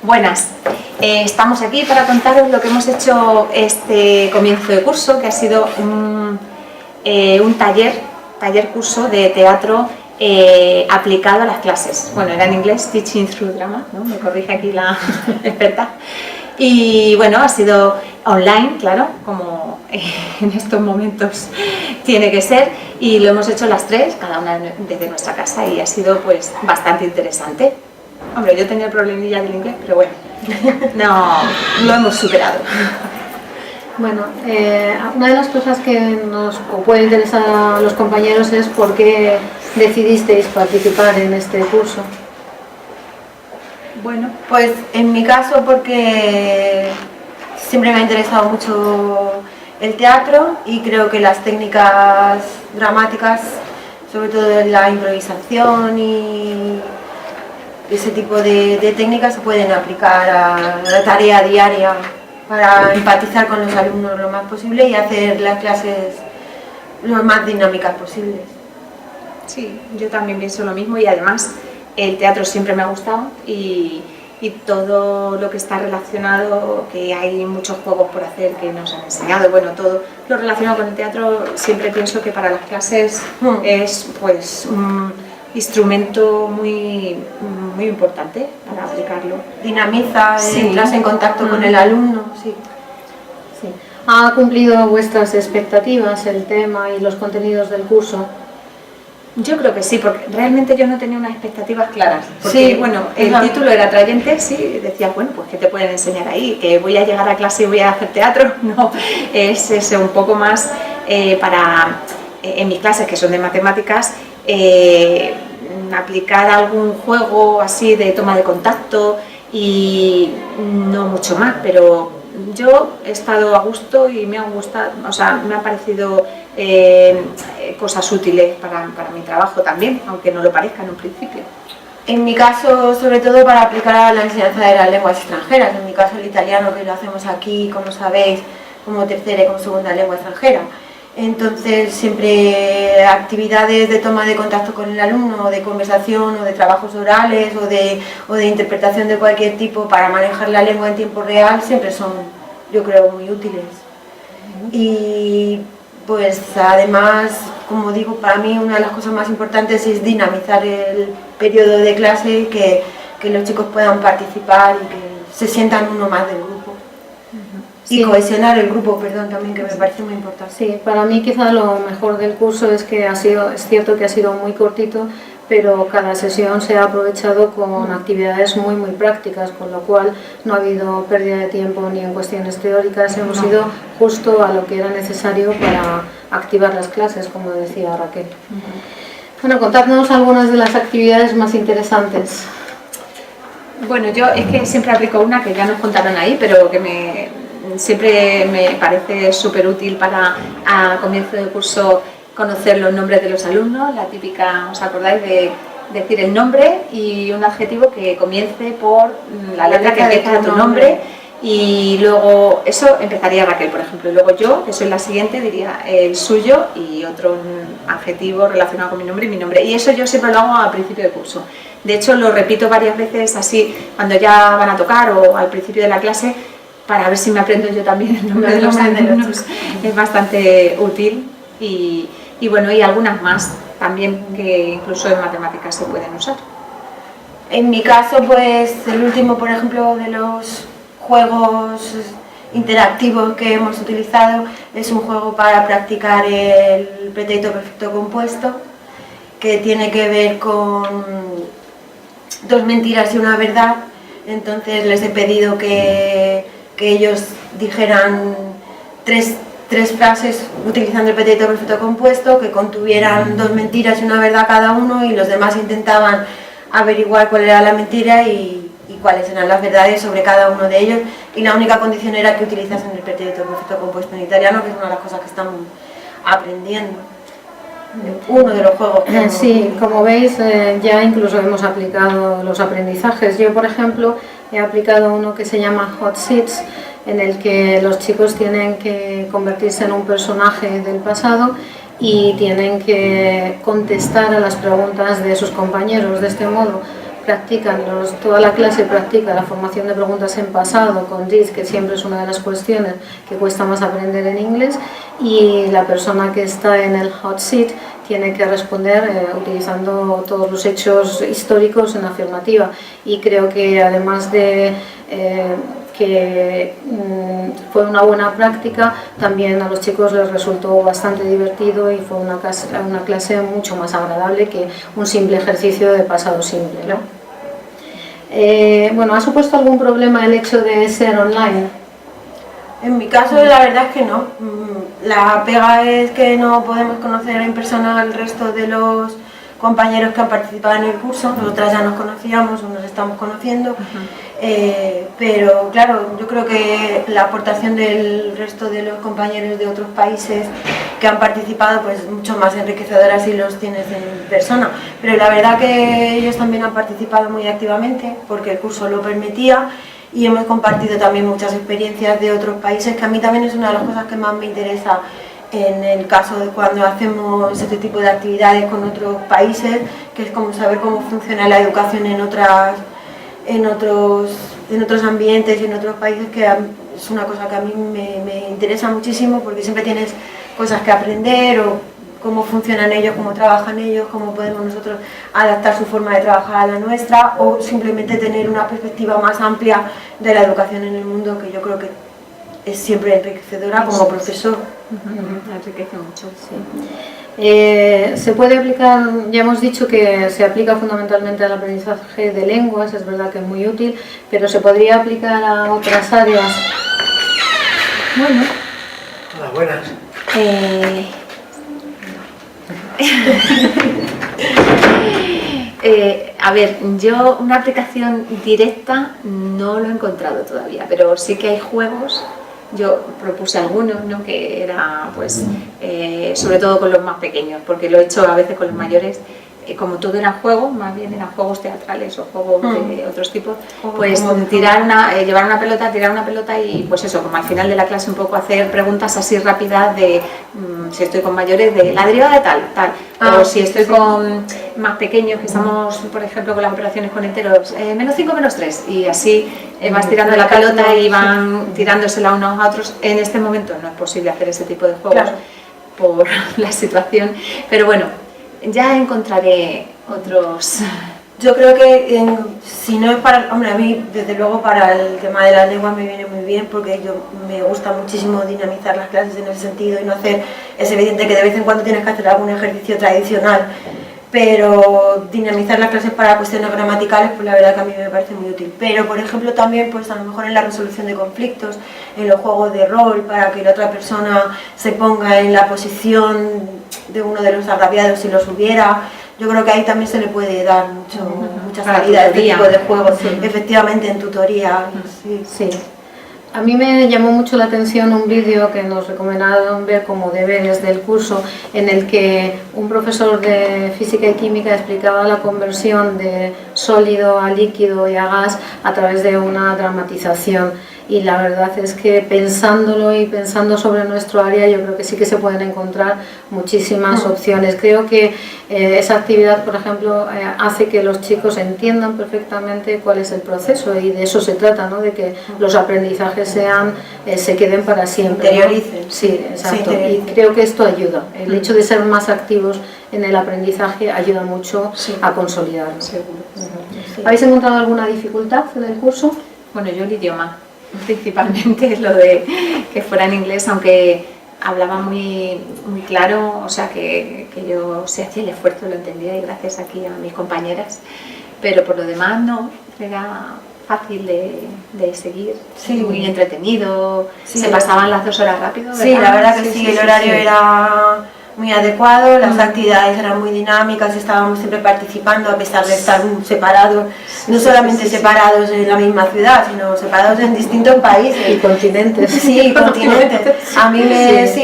Buenas, estamos aquí para contaros lo que hemos hecho este comienzo de curso, que ha sido un taller-curso de teatro aplicado a las clases. Bueno, era en inglés, Teaching Through Drama, ¿no? Me corrige aquí la experta. Y bueno, ha sido online, claro, como en estos momentos tiene que ser, y lo hemos hecho las tres, cada una desde nuestra casa, y ha sido pues bastante interesante. Hombre, yo tenía el problemilla del inglés, pero bueno, no, lo hemos superado. Bueno, una de las cosas que nos puede interesar a los compañeros es por qué decidisteis participar en este curso. Bueno, pues en mi caso porque siempre me ha interesado mucho el teatro y creo que las técnicas dramáticas, sobre todo la improvisación y ese tipo de técnicas se pueden aplicar a la tarea diaria para empatizar con los alumnos lo más posible y hacer las clases lo más dinámicas posibles. Sí, yo también pienso lo mismo y además el teatro siempre me ha gustado y todo lo que está relacionado, que hay muchos juegos por hacer que nos han enseñado, bueno, todo lo relacionado con el teatro siempre pienso que para las clases es pues un instrumento muy importante para aplicarlo. Dinamiza, entras en contacto con el alumno, sí. Sí. ¿Ha cumplido vuestras expectativas el tema y los contenidos del curso? Yo creo que sí, porque realmente yo no tenía unas expectativas claras. Porque, sí, bueno, el título era atrayente, sí, decías, bueno, pues ¿qué te pueden enseñar ahí? ¿Que voy a llegar a clase y voy a hacer teatro? No, es ese un poco más para, en mis clases que son de matemáticas, aplicar algún juego así de toma de contacto y no mucho más, pero yo he estado a gusto y me ha gustado, o sea, me ha parecido cosas útiles para mi trabajo también, aunque no lo parezca en un principio. En mi caso, sobre todo para aplicar a la enseñanza de las lenguas extranjeras, en mi caso el italiano, que lo hacemos aquí, como sabéis, como tercera y como segunda lengua extranjera. Entonces siempre actividades de toma de contacto con el alumno, de conversación o de trabajos orales o de interpretación de cualquier tipo para manejar la lengua en tiempo real siempre son, yo creo, muy útiles. Y pues además, como digo, para mí una de las cosas más importantes es dinamizar el periodo de clase, que los chicos puedan participar y que se sientan uno más del grupo. Y sí, cohesionar el grupo, perdón, también, que me parece muy importante. Sí, para mí quizá lo mejor del curso es que es cierto que ha sido muy cortito, pero cada sesión se ha aprovechado con actividades muy prácticas, con lo cual no ha habido pérdida de tiempo ni en cuestiones teóricas, hemos ido justo a lo que era necesario para activar las clases, como decía Raquel. Bueno, contadnos algunas de las actividades más interesantes. Bueno, yo es que siempre aplico una que ya nos contaron ahí, pero que siempre me parece súper útil para a comienzo de curso conocer los nombres de los alumnos, la típica, ¿os acordáis de decir el nombre y un adjetivo que comience por la letra que empieza tu nombre? Y luego, eso empezaría Raquel, por ejemplo, y luego yo, que soy la siguiente, diría el suyo y otro adjetivo relacionado con mi nombre y mi nombre. Y eso yo siempre lo hago al principio de curso. De hecho, lo repito varias veces así, cuando ya van a tocar o al principio de la clase, para ver si me aprendo yo también el nombre de los alumnos. Es bastante útil y bueno, y algunas más también que incluso en matemáticas se pueden usar. En mi caso, pues el último, por ejemplo, de los juegos interactivos que hemos utilizado es un juego para practicar el pretérito perfecto compuesto, que tiene que ver con dos mentiras y una verdad. Entonces les he pedido que ellos dijeran tres frases utilizando el pretérito perfecto compuesto, que contuvieran dos mentiras y una verdad cada uno, y los demás intentaban averiguar cuál era la mentira y cuáles eran las verdades sobre cada uno de ellos, y la única condición era que utilizasen el pretérito perfecto compuesto en italiano, que es una de las cosas que estamos aprendiendo. Uno de los juegos que sí, como veis, ya incluso hemos aplicado los aprendizajes. Yo, por ejemplo, he aplicado uno que se llama Hot Seats, en el que los chicos tienen que convertirse en un personaje del pasado y tienen que contestar a las preguntas de sus compañeros. De este modo toda la clase practica la formación de preguntas en pasado con this, que siempre es una de las cuestiones que cuesta más aprender en inglés, y la persona que está en el hot seat tiene que responder utilizando todos los hechos históricos en afirmativa. Y creo que además de que fue una buena práctica, también a los chicos les resultó bastante divertido y fue una clase mucho más agradable que un simple ejercicio de pasado simple, ¿no? Bueno, ¿ha supuesto algún problema el hecho de ser online? En mi caso la verdad es que no. La pega es que no podemos conocer en persona al resto de los compañeros que han participado en el curso. Nosotras ya nos conocíamos o nos estamos conociendo. Pero claro, yo creo que la aportación del resto de los compañeros de otros países que han participado pues es mucho más enriquecedora si los tienes en persona, pero la verdad que ellos también han participado muy activamente porque el curso lo permitía y hemos compartido también muchas experiencias de otros países, que a mí también es una de las cosas que más me interesa en el caso de cuando hacemos este tipo de actividades con otros países, que es como saber cómo funciona la educación en otros ambientes y en otros países, que es una cosa que a mí me interesa muchísimo porque siempre tienes cosas que aprender o cómo funcionan ellos, cómo trabajan ellos, cómo podemos nosotros adaptar su forma de trabajar a la nuestra o simplemente tener una perspectiva más amplia de la educación en el mundo, que yo creo que es siempre enriquecedora como profesor. Enriquece mucho, sí. Se puede aplicar, ya hemos dicho que se aplica fundamentalmente al aprendizaje de lenguas, es verdad que es muy útil, pero se podría aplicar a otras áreas. Bueno. Hola, buenas. A ver, yo una aplicación directa no lo he encontrado todavía, pero sí que hay juegos. Yo propuse algunos, ¿no? Que era, pues, sobre todo con los más pequeños, porque lo he hecho a veces con los mayores, como todo eran juegos, más bien eran juegos teatrales o juegos de otros tipos, pues llevar una pelota, tirar una pelota y pues eso, como al final de la clase un poco hacer preguntas así rápidas de si estoy con mayores de la derivada de tal, o si estoy con más pequeños, que estamos por ejemplo con las operaciones con enteros, menos 5, menos 3, y así vas tirando la pelota y van tirándosela unos a otros. En este momento no es posible hacer ese tipo de juegos por la situación, pero bueno, ya encontraré otros. Yo creo que si no es para, hombre, a mí desde luego para el tema de las lenguas me viene muy bien porque me gusta muchísimo dinamizar las clases en ese sentido y no hacer, es evidente que de vez en cuando tienes que hacer algún ejercicio tradicional, pero dinamizar las clases para cuestiones gramaticales, pues la verdad que a mí me parece muy útil. Pero por ejemplo también pues a lo mejor en la resolución de conflictos, en los juegos de rol, para que la otra persona se ponga en la posición de uno de los agraviados si los hubiera. Yo creo que ahí también se le puede dar mucha salida a este tipo de juegos, efectivamente en tutoría. Sí. A mí me llamó mucho la atención un vídeo que nos recomendaron ver como deberes del curso, en el que un profesor de física y química explicaba la conversión de sólido a líquido y a gas a través de una dramatización. Y la verdad es que pensándolo y pensando sobre nuestro área, yo creo que sí que se pueden encontrar muchísimas opciones. Creo que esa actividad, por ejemplo, hace que los chicos entiendan perfectamente cuál es el proceso, y de eso se trata, ¿no? De que los aprendizajes se queden para siempre, ¿no? Interioricen. Sí, exacto. Y creo que esto ayuda. El hecho de ser más activos en el aprendizaje ayuda mucho a consolidarlo. Seguro. ¿Habéis encontrado alguna dificultad en el curso? Bueno, yo el idioma, principalmente lo de que fuera en inglés, aunque hablaba muy claro, o sea que yo se hacía el esfuerzo, lo entendía, y gracias aquí a mis compañeras, pero por lo demás no, era fácil de seguir, muy entretenido, se pasaban las 2 horas rápido, ¿verdad? Sí, la verdad que sí, el horario era muy adecuado, las actividades eran muy dinámicas, estábamos siempre participando a pesar de estar separados, no solamente separados en la misma ciudad, sino separados en distintos países. Y continentes. Sí, continentes. A mí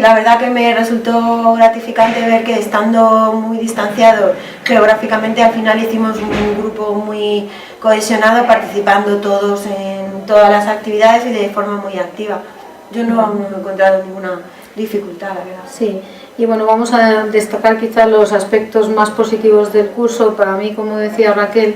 la verdad que me resultó gratificante ver que estando muy distanciados geográficamente, al final hicimos un grupo muy cohesionado, participando todos en todas las actividades y de forma muy activa. Yo no he encontrado ninguna dificultad, la verdad. Sí. Y bueno, vamos a destacar quizás los aspectos más positivos del curso. Para mí, como decía Raquel,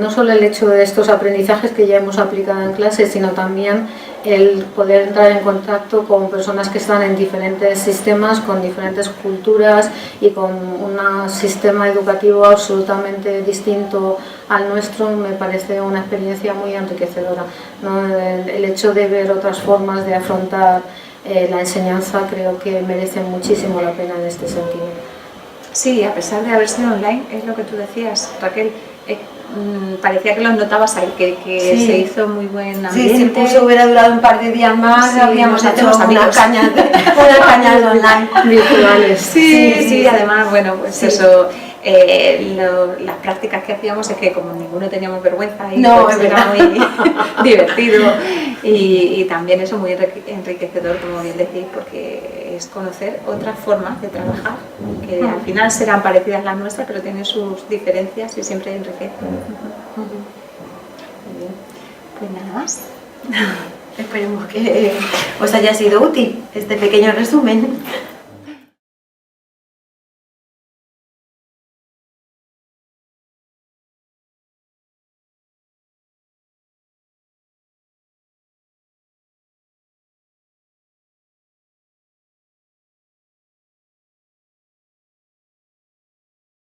no solo el hecho de estos aprendizajes que ya hemos aplicado en clase, sino también el poder entrar en contacto con personas que están en diferentes sistemas, con diferentes culturas y con un sistema educativo absolutamente distinto al nuestro, me parece una experiencia muy enriquecedora, ¿no? El hecho de ver otras formas de afrontar la enseñanza creo que merece muchísimo la pena en este sentido. Sí, a pesar de haber sido online, es lo que tú decías, Raquel, parecía que los notabas ahí, que Sí. se hizo muy buen Sí, ambiente. si el curso hubiera durado un par de días más, Sí, habríamos nos hecho hacemos unas amigos. cañas online. Virtuales. Sí, además, bueno, pues Sí. eso, las prácticas que hacíamos es que como ninguno teníamos vergüenza y No, pues es era verdad. muy divertido y también eso muy enriquecedor, como bien decís, porque es conocer otras formas de trabajar, que al final serán parecidas a las nuestras, pero tienen sus diferencias y siempre enriquecen. Muy bien. Pues nada más. Esperemos que os haya sido útil este pequeño resumen.